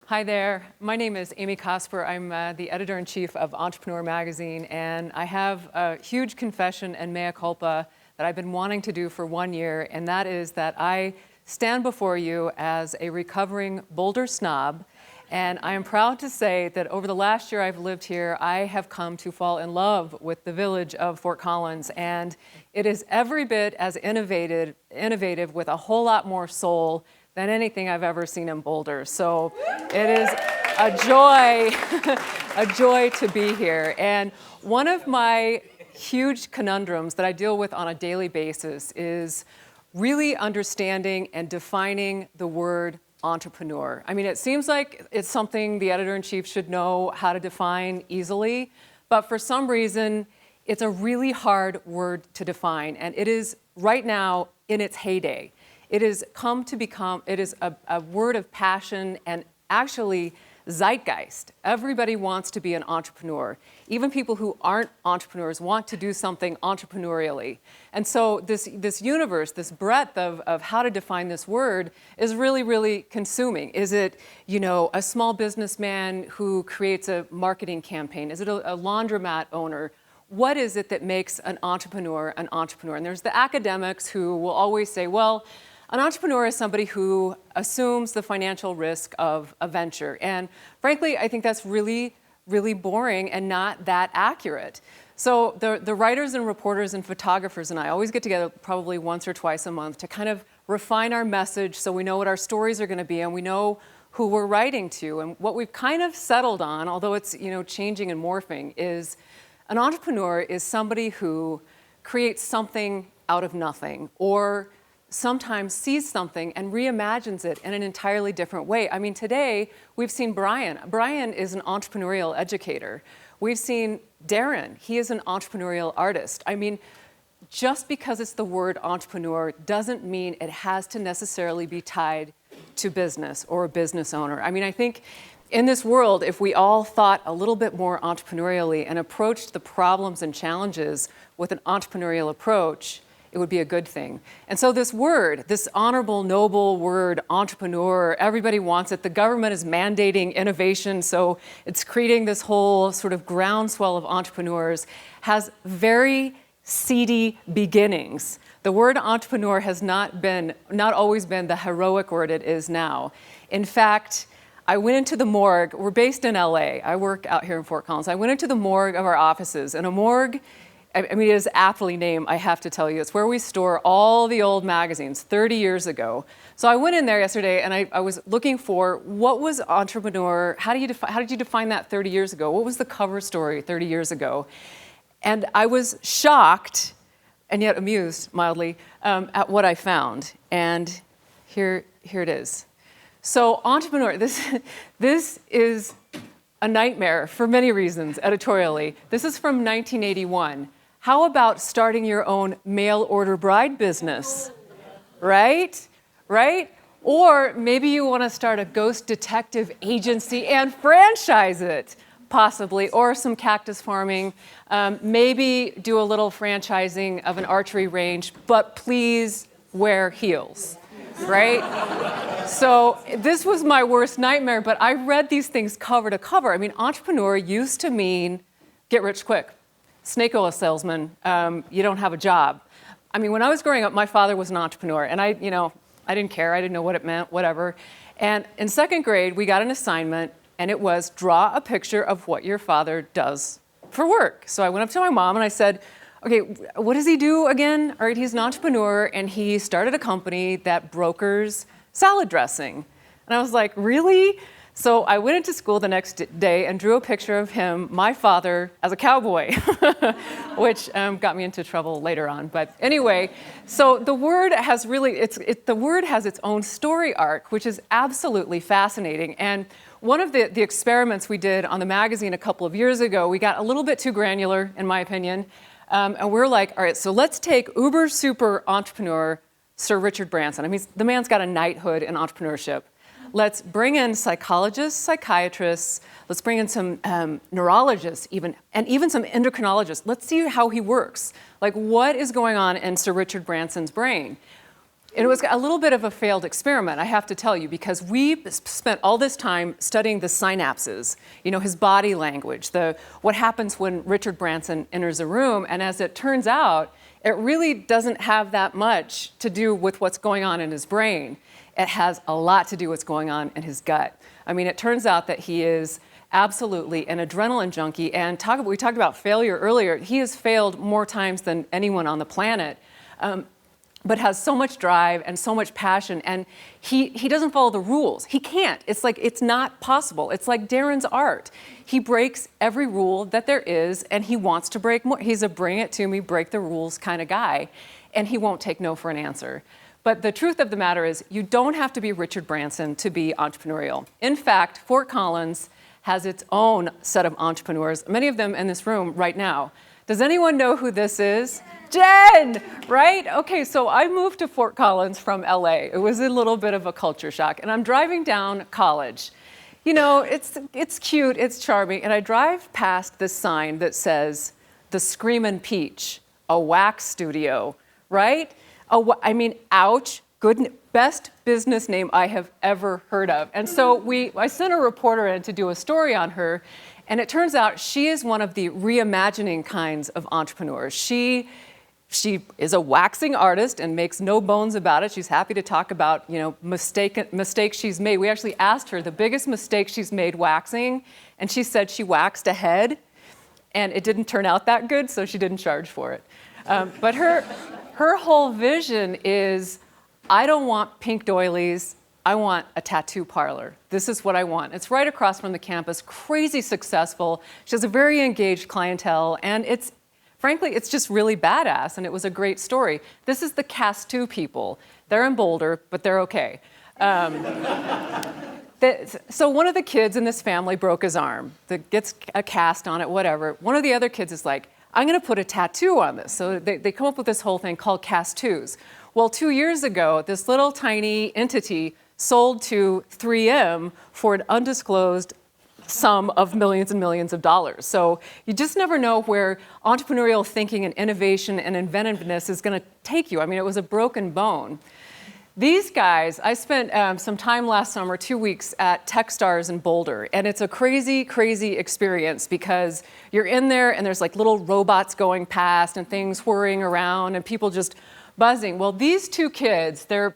Hi there. My name is Amy Cosper. I'm the editor-in-chief of Entrepreneur Magazine, and I have a huge confession and mea culpa that I've been wanting to do for 1 year, and that is that I stand before you as a recovering Boulder snob, and I am proud to say that over the last year I've lived here, I have come to fall in love with the village of Fort Collins, and it is every bit as innovative with a whole lot more soul than anything I've ever seen in Boulder. So it is a joy, a joy to be here. And one of my huge conundrums that I deal with on a daily basis is really understanding and defining the word entrepreneur. I mean, it seems like it's something the editor-in-chief should know how to define easily, but for some reason, it's a really hard word to define, and it is right now in its heyday. It has come to become, it is a word of passion and actually zeitgeist. Everybody wants to be an entrepreneur. Even people who aren't entrepreneurs want to do something entrepreneurially. And so this universe, this breadth of how to define this word is really, really consuming. Is it, a small businessman who creates a marketing campaign? Is it a laundromat owner? What is it that makes an entrepreneur an entrepreneur? And there's the academics who will always say, well, an entrepreneur is somebody who assumes the financial risk of a venture. And frankly, I think that's really, really boring and not that accurate. So the writers and reporters and photographers and I always get together probably once or twice a month to kind of refine our message so we know what our stories are going to be and we know who we're writing to. And what we've kind of settled on, although it's changing and morphing, is an entrepreneur is somebody who creates something out of nothing, or sometimes sees something and reimagines it in an entirely different way. I mean, today we've seen Brian. Brian is an entrepreneurial educator. We've seen Darren. He is an entrepreneurial artist. I mean, just because it's the word entrepreneur doesn't mean it has to necessarily be tied to business or a business owner. I mean, I think in this world, if we all thought a little bit more entrepreneurially and approached the problems and challenges with an entrepreneurial approach, it would be a good thing. And so this word, this honorable, noble word, entrepreneur, everybody wants it. The government is mandating innovation, so it's creating this whole sort of groundswell of entrepreneurs, has very seedy beginnings. The word entrepreneur has not always been the heroic word it is now. In fact, I went into the morgue. We're based in LA. I work out here in Fort Collins. I went into the morgue of our offices, and a morgue, I mean, it is aptly named, I have to tell you. It's where we store all the old magazines 30 years ago. So I went in there yesterday and I was looking for what was entrepreneur, how did you define that 30 years ago? What was the cover story 30 years ago? And I was shocked and yet amused mildly at what I found. And here it is. So entrepreneur, this is a nightmare for many reasons editorially. This is from 1981. How about starting your own mail order bride business? Right? Or maybe you want to start a ghost detective agency and franchise it, possibly, or some cactus farming. Maybe do a little franchising of an archery range, but please wear heels, right? So this was my worst nightmare, but I read these things cover to cover. I mean, entrepreneur used to mean get rich quick. Snake oil salesman, you don't have a job. I mean, when I was growing up, my father was an entrepreneur, and I didn't care. I didn't know what it meant, whatever. And in second grade, we got an assignment, and it was draw a picture of what your father does for work. So I went up to my mom and I said, okay, what does he do again? All right, he's an entrepreneur, and he started a company that brokers salad dressing. And I was like, really? So I went into school the next day and drew a picture of him, my father, as a cowboy, which got me into trouble later on. But anyway, so the word has really, the word has its own story arc, which is absolutely fascinating. And one of the experiments we did on the magazine a couple of years ago, we got a little bit too granular, in my opinion. And we're like, all right, so let's take uber super entrepreneur Sir Richard Branson. I mean, the man's got a knighthood in entrepreneurship. Let's bring in psychologists, psychiatrists, let's bring in some neurologists even, and even some endocrinologists. Let's see how he works. Like, what is going on in Sir Richard Branson's brain? it was a little bit of a failed experiment, I have to tell you, because we spent all this time studying the synapses, his body language, what happens when Richard Branson enters a room, and as it turns out, it really doesn't have that much to do with what's going on in his brain. It has a lot to do with what's going on in his gut. I mean, it turns out that he is absolutely an adrenaline junkie, and we talked about failure earlier. He has failed more times than anyone on the planet. But has so much drive and so much passion, and he doesn't follow the rules. He can't. It's like, it's not possible. It's like Darren's art. He breaks every rule that there is, and he wants to break more. He's a bring it to me, break the rules kind of guy, and he won't take no for an answer. But the truth of the matter is, you don't have to be Richard Branson to be entrepreneurial. In fact, Fort Collins has its own set of entrepreneurs, many of them in this room right now. Does anyone know who this is? Jen, right? Okay, so I moved to Fort Collins from LA. It was a little bit of a culture shock. And I'm driving down College. It's cute, it's charming. And I drive past this sign that says, the Screamin' Peach, a wax studio, right? Ouch, best business name I have ever heard of. And so I sent a reporter in to do a story on her. And it turns out she is one of the reimagining kinds of entrepreneurs. She is a waxing artist and makes no bones about it. She's happy to talk about, mistakes she's made. We actually asked her the biggest mistake she's made waxing, and she said she waxed a head, and it didn't turn out that good, so she didn't charge for it. But her whole vision is, I don't want pink doilies. I want a tattoo parlor. This is what I want. It's right across from the campus, crazy successful. She has a very engaged clientele, and frankly, it's just really badass, and it was a great story. This is the Cast 2 people. They're in Boulder, but they're okay. So one of the kids in this family broke his arm. That gets a cast on it, whatever. One of the other kids is like, I'm going to put a tattoo on this. So they come up with this whole thing called Cast 2s. Well, 2 years ago, this little tiny entity sold to 3M for an undisclosed sum of millions and millions of dollars. So you just never know where entrepreneurial thinking and innovation and inventiveness is going to take you. I mean, it was a broken bone. These guys, I spent some time last summer, 2 weeks at Techstars in Boulder, and it's a crazy, crazy experience because you're in there and there's like little robots going past and things whirring around and people just buzzing. Well, these two kids, they're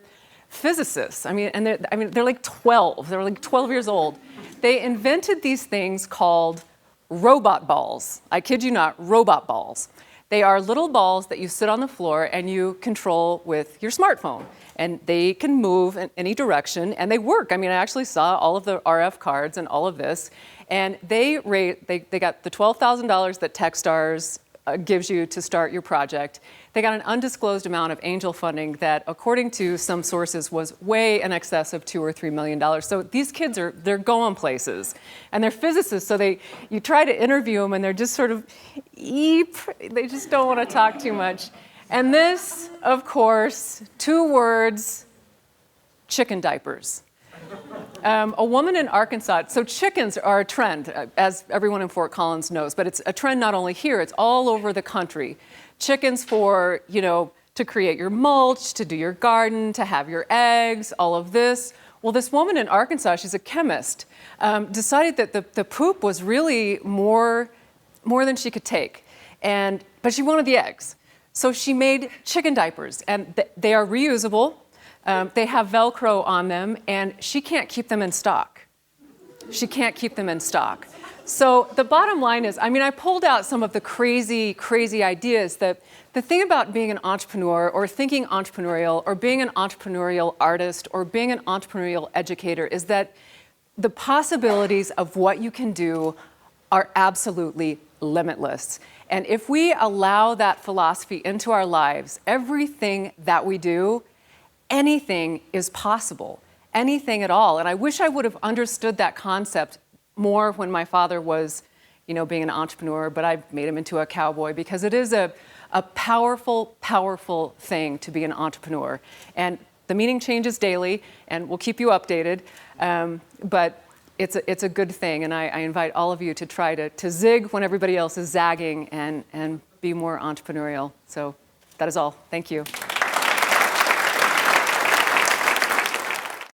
physicists. They're like 12. They're like 12 years old. They invented these things called robot balls. I kid you not, robot balls. They are little balls that you sit on the floor and you control with your smartphone. And they can move in any direction, and they work. I actually saw all of the RF cards and all of this. And they got the $12,000 that Techstars gives you to start your project. They got an undisclosed amount of angel funding that, according to some sources, was way in excess of $2 or $3 million. So these kids they're going places, and they're physicists. So you try to interview them, and they're just sort of eep. They just don't want to talk too much. And this, of course, 2 words: chicken diapers. A woman in Arkansas, so chickens are a trend, as everyone in Fort Collins knows, but it's a trend not only here, it's all over the country. Chickens for, to create your mulch, to do your garden, to have your eggs, all of this. Well, this woman in Arkansas, she's a chemist, decided that the poop was really more than she could take, but she wanted the eggs. So she made chicken diapers, and they are reusable. They have Velcro on them, and she can't keep them in stock. She can't keep them in stock. So the bottom line is, I pulled out some of the crazy, crazy ideas. That the thing about being an entrepreneur or thinking entrepreneurial or being an entrepreneurial artist or being an entrepreneurial educator is that the possibilities of what you can do are absolutely limitless. And if we allow that philosophy into our lives, everything that we do, anything is possible, anything at all. And I wish I would have understood that concept more when my father was, being an entrepreneur, but I made him into a cowboy because it is a powerful, powerful thing to be an entrepreneur. And the meaning changes daily, and we'll keep you updated, but it's a good thing. And I invite all of you to try to zig when everybody else is zagging and be more entrepreneurial. So that is all. Thank you.